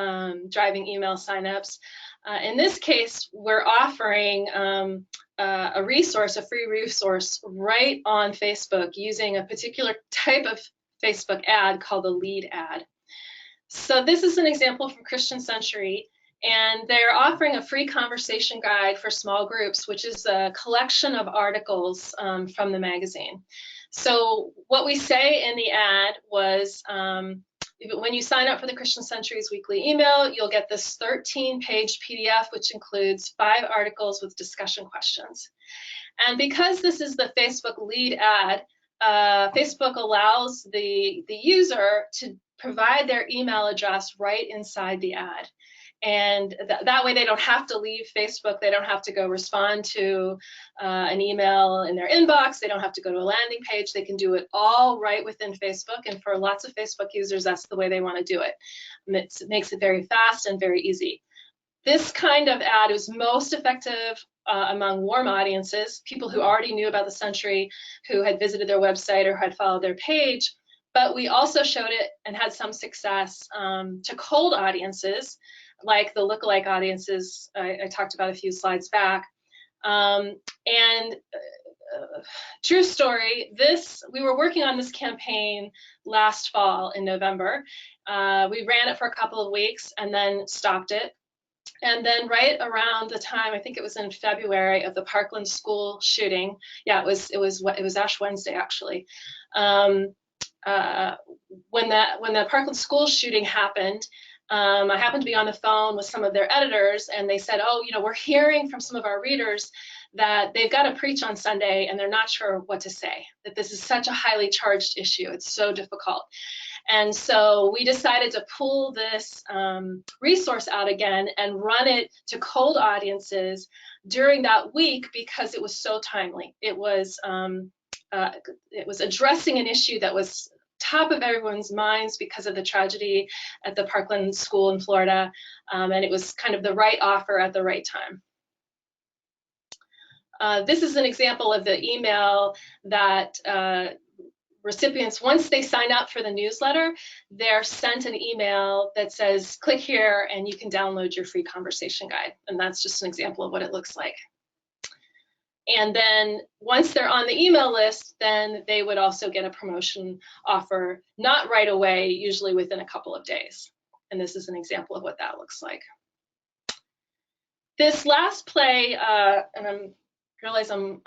driving email signups. In this case, we're offering a resource, a free resource, right on Facebook using a particular type of Facebook ad called a lead ad. So this is an example from Christian Century, and they're offering a free conversation guide for small groups, which is a collection of articles from the magazine. So what we say in the ad was, when you sign up for the Christian Century's weekly email, you'll get this 13-page PDF, which includes 5 articles with discussion questions. And because this is the Facebook lead ad, Facebook allows the user to provide their email address right inside the ad. And that way they don't have to leave Facebook. They don't have to go respond to an email in their inbox. They don't have to go to a landing page. They can do it all right within Facebook. And for lots of Facebook users, that's the way they want to do it. It makes it very fast and very easy. This kind of ad is most effective among warm audiences, people who already knew about the Century, who had visited their website or had followed their page. But we also showed it and had some success to cold audiences, like the lookalike audiences I talked about a few slides back. True story, we were working on this campaign last fall in November. We ran it for a couple of weeks and then stopped it. And then right around the time, I think it was in February, of the Parkland school shooting, yeah, it was Ash Wednesday actually. When the Parkland school shooting happened, I happened to be on the phone with some of their editors, and they said, oh, we're hearing from some of our readers that they've got to preach on Sunday and they're not sure what to say, that this is such a highly charged issue. It's so difficult. And so we decided to pull this resource out again and run it to cold audiences during that week because it was so timely. It was addressing an issue that was top of everyone's minds because of the tragedy at the Parkland school in Florida, and it was kind of the right offer at the right time. This is an example of the email that recipients, once they sign up for the newsletter, they're sent an email that says, click here and you can download your free conversation guide. And that's just an example of what it looks like. And then once they're on the email list, then they would also get a promotion offer, not right away, usually within a couple of days. And this is an example of what that looks like. This last play, and I realize I'm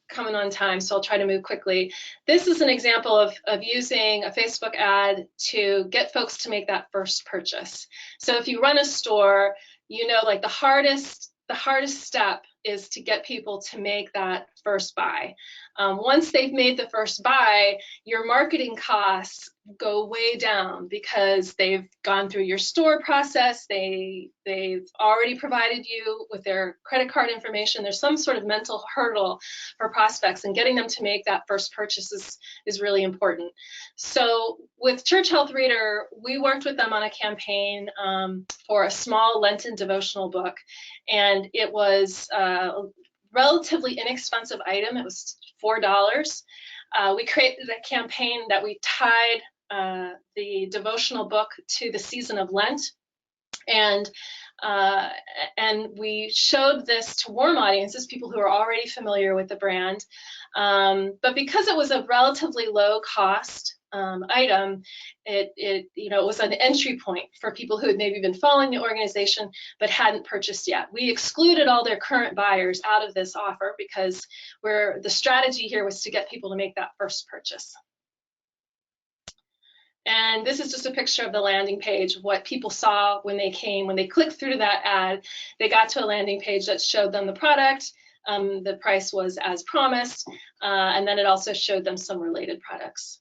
coming on time, so I'll try to move quickly. This is an example of using a Facebook ad to get folks to make that first purchase. So if you run a store, you know, like the hardest step is to get people to make that first buy. Once they've made the first buy, your marketing costs go way down because they've gone through your store process, they've already provided you with their credit card information. There's some sort of mental hurdle for prospects, and getting them to make that first purchase is really important. So with Church Health Reader, we worked with them on a campaign for a small Lenten devotional book, and it was a relatively inexpensive item. It was $4. We created a campaign that we tied the devotional book to the season of Lent, and we showed this to warm audiences, people who are already familiar with the brand. But because it was a relatively low cost item, it was an entry point for people who had maybe been following the organization but hadn't purchased yet. We excluded all their current buyers out of this offer because the strategy here was to get people to make that first purchase. And this is just a picture of the landing page, what people saw when they came. When they clicked through to that ad, they got to a landing page that showed them the product. The price was as promised, and then it also showed them some related products.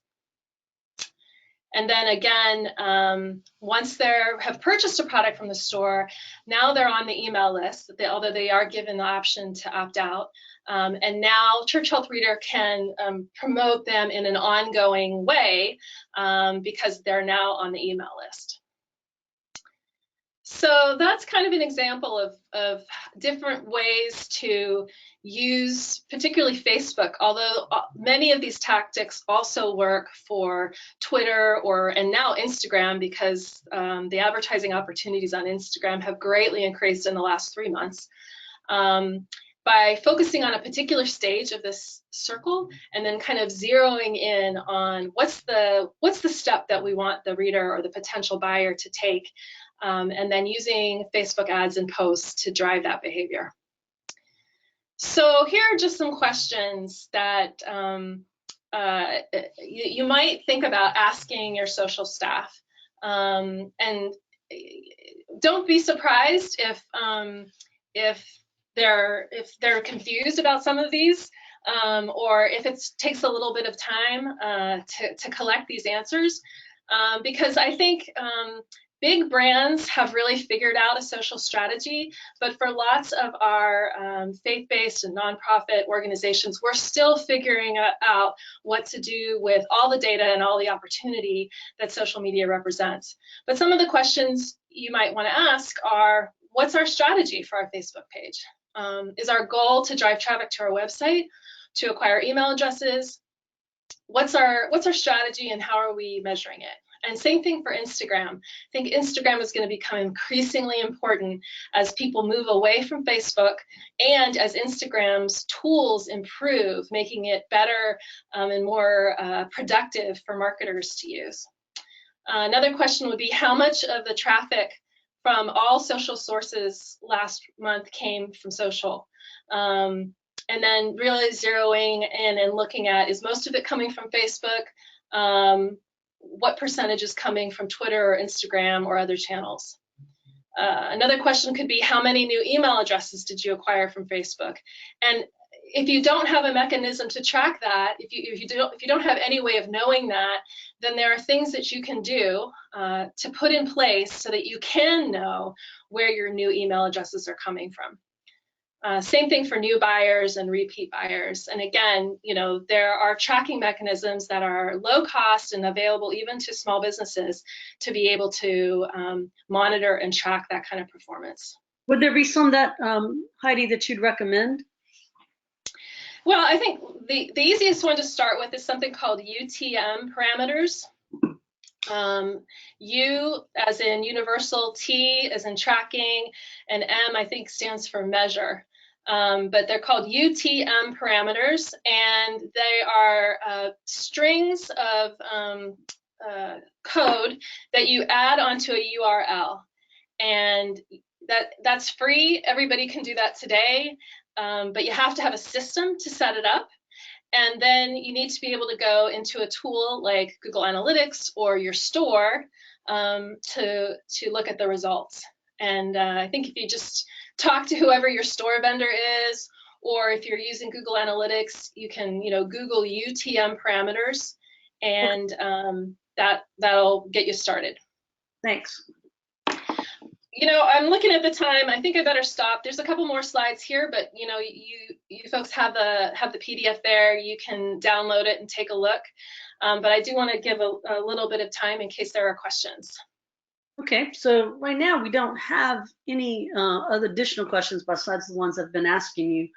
And then again, once they have purchased a product from the store, now they're on the email list, although they are given the option to opt out. And now Church Health Reader can promote them in an ongoing way because they're now on the email list. So that's kind of an example of different ways to use particularly Facebook, although many of these tactics also work for Twitter and now Instagram, because the advertising opportunities on Instagram have greatly increased in the last 3 months. By focusing on a particular stage of this circle and then kind of zeroing in on what's the step that we want the reader or the potential buyer to take, and then using Facebook ads and posts to drive that behavior. So here are just some questions that you might think about asking your social staff. And don't be surprised if they're confused about some of these, or if it takes a little bit of time to collect these answers, because I think big brands have really figured out a social strategy, but for lots of our faith-based and nonprofit organizations, we're still figuring out what to do with all the data and all the opportunity that social media represents. But some of the questions you might want to ask are, what's our strategy for our Facebook page? Is our goal to drive traffic to our website, to acquire email addresses? What's our strategy, and how are we measuring it? And same thing for Instagram. I think Instagram is going to become increasingly important as people move away from Facebook and as Instagram's tools improve, making it better and more productive for marketers to use. Another question would be, how much of the traffic from all social sources last month came from social? And then really zeroing in and looking at, is most of it coming from Facebook? What percentage is coming from Twitter or Instagram or other channels? Another question could be, how many new email addresses did you acquire from Facebook? And if you don't have a mechanism to track that, if you don't have any way of knowing that, then there are things that you can do to put in place so that you can know where your new email addresses are coming from. Same thing for new buyers and repeat buyers. And again, there are tracking mechanisms that are low cost and available even to small businesses to be able to monitor and track that kind of performance. Would there be some that, Heidi, that you'd recommend? Well, I think the easiest one to start with is something called UTM parameters. U as in universal, T as in tracking, and M I think stands for measure. But they're called UTM parameters, and they are strings of code that you add onto a URL. And that's free. Everybody can do that today, but you have to have a system to set it up. And then you need to be able to go into a tool like Google Analytics or your store to look at the results. And I think if you just talk to whoever your store vendor is, or if you're using Google Analytics, you can Google UTM parameters, and that'll get you started. Thanks. I'm looking at the time. I think I better stop. There's a couple more slides here, but you folks have the PDF there. You can download it and take a look. But I do want to give a little bit of time in case there are questions. Okay, so right now we don't have any other additional questions besides the ones I've been asking you.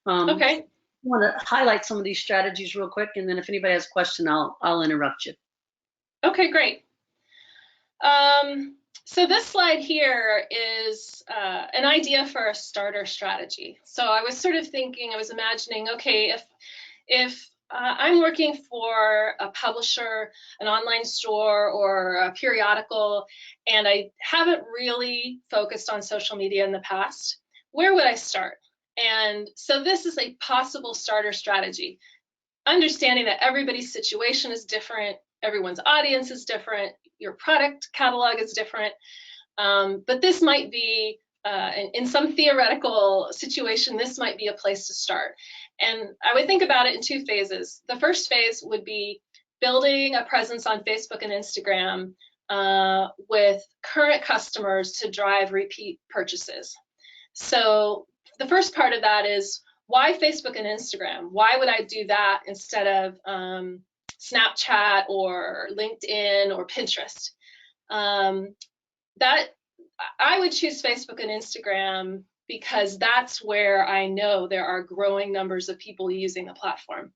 Okay. I want to highlight some of these strategies real quick, and then if anybody has a question, I'll interrupt you. Okay, great. So this slide here is an idea for a starter strategy. So I was sort of thinking, I was imagining, okay, if I'm working for a publisher, an online store, or a periodical, and I haven't really focused on social media in the past, where would I start? And so this is a possible starter strategy. Understanding that everybody's situation is different, everyone's audience is different, your product catalog is different, but this might be, in some theoretical situation, this might be a place to start. And I would think about it in two phases. The first phase would be building a presence on Facebook and Instagram with current customers to drive repeat purchases. So the first part of that is, why Facebook and Instagram? Why would I do that instead of Snapchat or LinkedIn or Pinterest? That I would choose Facebook and Instagram because that's where I know there are growing numbers of people using the platform.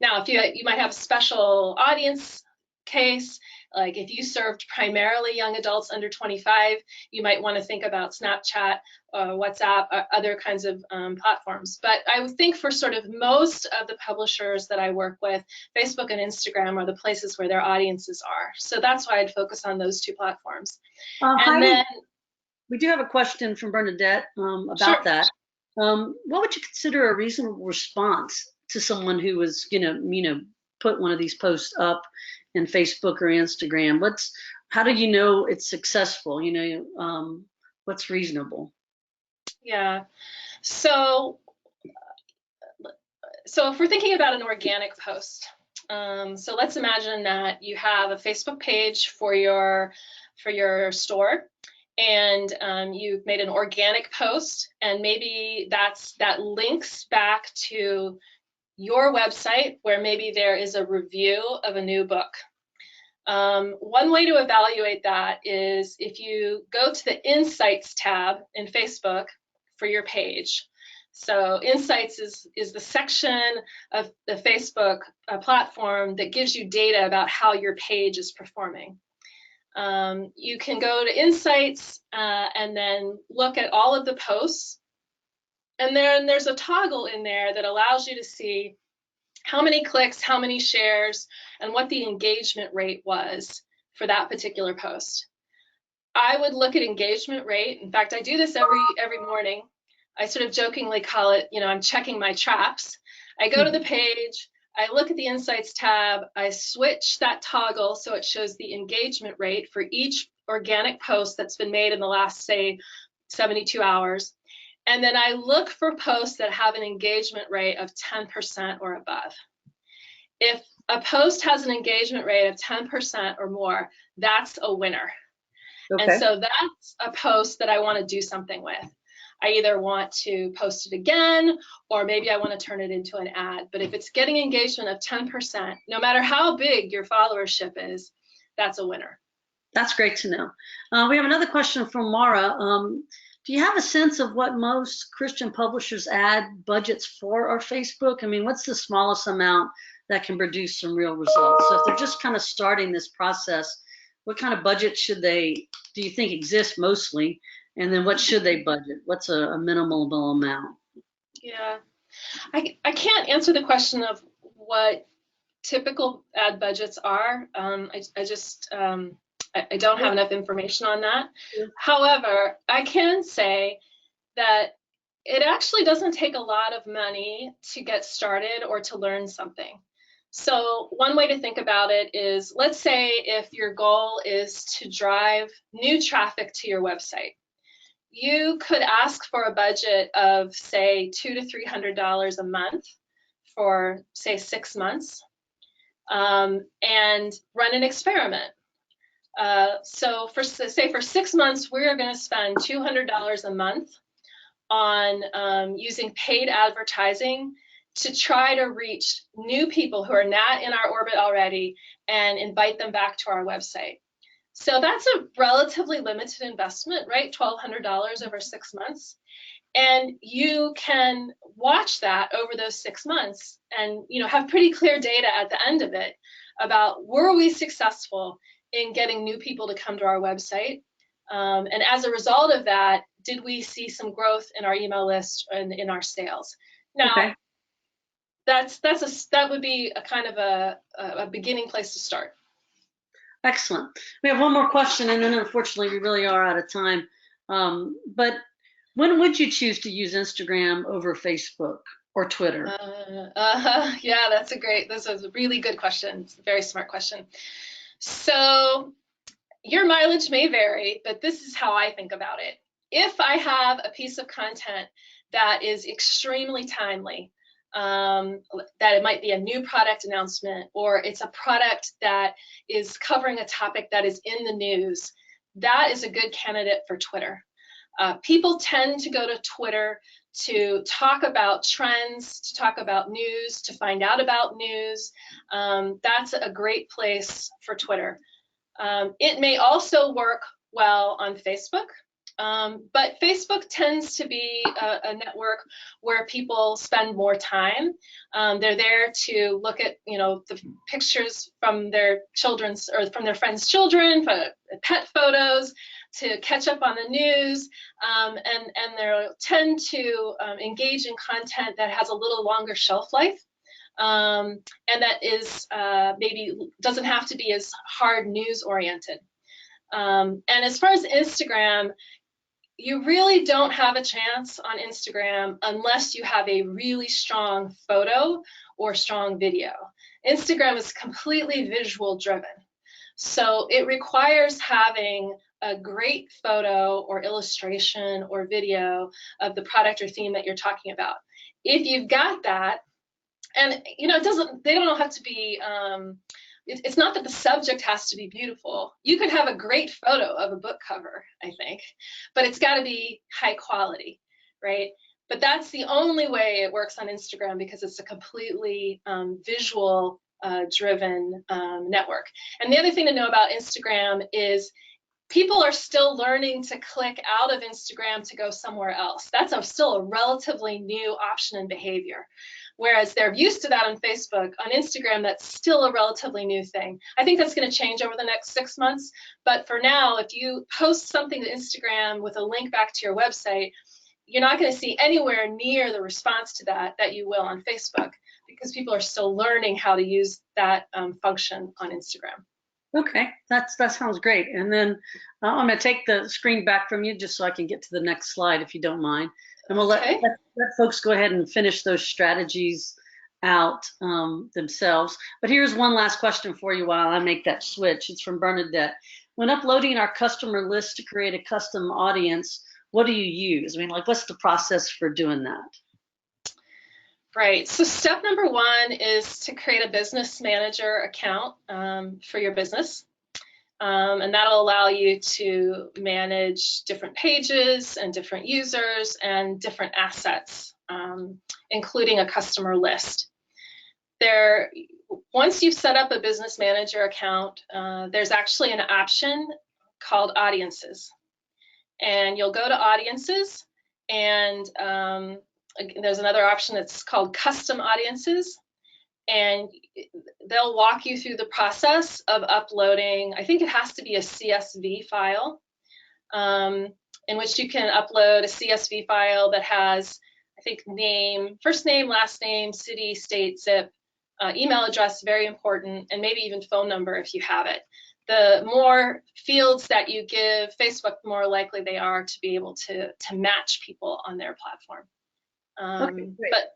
Now, if you might have a special audience case, like if you served primarily young adults under 25, you might want to think about Snapchat, WhatsApp, other kinds of platforms. But I would think for sort of most of the publishers that I work with, Facebook and Instagram are the places where their audiences are. So that's why I'd focus on those two platforms. And then we do have a question from Bernadette about sure. that. What would you consider a reasonable response to someone who was, put one of these posts up in Facebook or Instagram? How do you know it's successful? What's reasonable? Yeah. So if we're thinking about an organic post, so let's imagine that you have a Facebook page for your store, and you've made an organic post, and maybe that links back to your website where maybe there is a review of a new book. One way to evaluate that is if you go to the Insights tab in Facebook for your page. So Insights is the section of the Facebook platform that gives you data about how your page is performing. You can go to Insights and then look at all of the posts. And then there's a toggle in there that allows you to see how many clicks, how many shares, and what the engagement rate was for that particular post. I would look at engagement rate. In fact, I do this every morning. I sort of jokingly call it, I'm checking my traps. I go to the page, I look at the Insights tab, I switch that toggle so it shows the engagement rate for each organic post that's been made in the last, say, 72 hours. And then I look for posts that have an engagement rate of 10% or above. If a post has an engagement rate of 10% or more, that's a winner. Okay. And so that's a post that I want to do something with. I either want to post it again, or maybe I want to turn it into an ad. But if it's getting engagement of 10%, no matter how big your followership is, that's a winner. That's great to know. We have another question from Mara. Do you have a sense of what most Christian publishers add budgets for our Facebook? I mean, what's the smallest amount that can produce some real results? So if they're just kind of starting this process, what kind of budget should they, do you think, exist mostly? And then what should they budget? What's a minimal amount? Yeah, I can't answer the question of what typical ad budgets are. I don't have enough information on that. However, I can say that it actually doesn't take a lot of money to get started or to learn something. So one way to think about it is, let's say if your goal is to drive new traffic to your website, you could ask for a budget of, say, $200 to $300 a month for, say, 6 months, and run an experiment. So for 6 months, we're going to spend $200 a month on using paid advertising to try to reach new people who are not in our orbit already and invite them back to our website. So that's a relatively limited investment, right? $1,200 over 6 months. And you can watch that over those 6 months and have pretty clear data at the end of it about, were we successful in getting new people to come to our website? And as a result of that, did we see some growth in our email list and in our sales? Now, Okay. that would be a kind of a beginning place to start. Excellent. We have one more question, and then unfortunately we really are out of time. But when would you choose to use Instagram over Facebook or Twitter? Yeah, this is a really good question. It's a very smart question. So your mileage may vary, but this is how I think about it. If I have a piece of content that is extremely timely, that it might be a new product announcement, or it's a product that is covering a topic that is in the news, that is a good candidate for Twitter. People tend to go to Twitter to talk about trends, to talk about news, to find out about news. That's a great place for Twitter. It may also work well on Facebook. But Facebook tends to be a network where people spend more time. They're there to look at, the pictures from their children's or from their friends' children, pet photos, to catch up on the news, and they tend to engage in content that has a little longer shelf life. And that is maybe doesn't have to be as hard news oriented. And as far as Instagram, you really don't have a chance on Instagram unless you have a really strong photo or strong video. Instagram is completely visual driven. So it requires having a great photo or illustration or video of the product or theme that you're talking about. If you've got that, and they don't have to be, it's not that the subject has to be beautiful. You could have a great photo of a book cover, I think, but it's got to be high quality, right? But that's the only way it works on Instagram, because it's a completely visual driven network. And the other thing to know about Instagram is people are still learning to click out of Instagram to go somewhere else. That's still a relatively new option and behavior. Whereas they're used to that on Facebook. On Instagram, that's still a relatively new thing. I think that's going to change over the next 6 months. But for now, if you post something to Instagram with a link back to your website, you're not going to see anywhere near the response to that you will on Facebook, because people are still learning how to use that function on Instagram. Okay, that sounds great. And then I'm going to take the screen back from you just so I can get to the next slide, if you don't mind. And we'll let folks go ahead and finish those strategies out themselves. But here's one last question for you while I make that switch. It's from Bernadette. When uploading our customer list to create a custom audience, what do you use? I mean, what's the process for doing that? Right. So step number 1 is to create a business manager account for your business. And that'll allow you to manage different pages and different users and different assets, including a customer list. Once you've set up a business manager account, there's actually an option called audiences. and you'll go to audiences, and there's another option that's called custom audiences, and they'll walk you through the process of uploading. I think it has to be a CSV file, in which you can upload a CSV file that has, I think, name, first name, last name, city, state, zip, email address, very important, and maybe even phone number if you have it. The more fields that you give Facebook, the more likely they are to be able to match people on their platform. Okay, great. But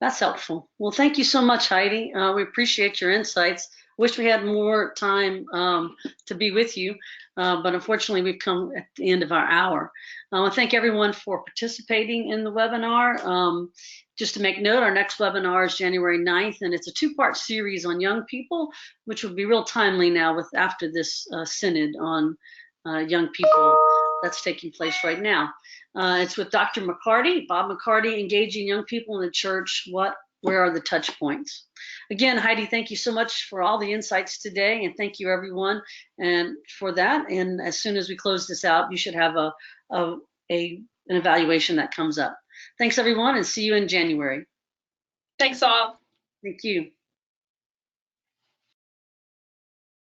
That's helpful. Well, thank you so much, Heidi. We appreciate your insights. Wish we had more time to be with you, but unfortunately we've come at the end of our hour. I want to thank everyone for participating in the webinar. Just to make note, our next webinar is January 9th, and it's a two-part series on young people, which will be real timely now with after this synod on young people that's taking place right now. It's with Dr. McCarty, Bob McCarty, engaging young people in the church. Where are the touch points? Again, Heidi, thank you so much for all the insights today, and thank you everyone and for that. And as soon as we close this out, you should have an evaluation that comes up. Thanks everyone, and see you in January. thanks all. Thank you.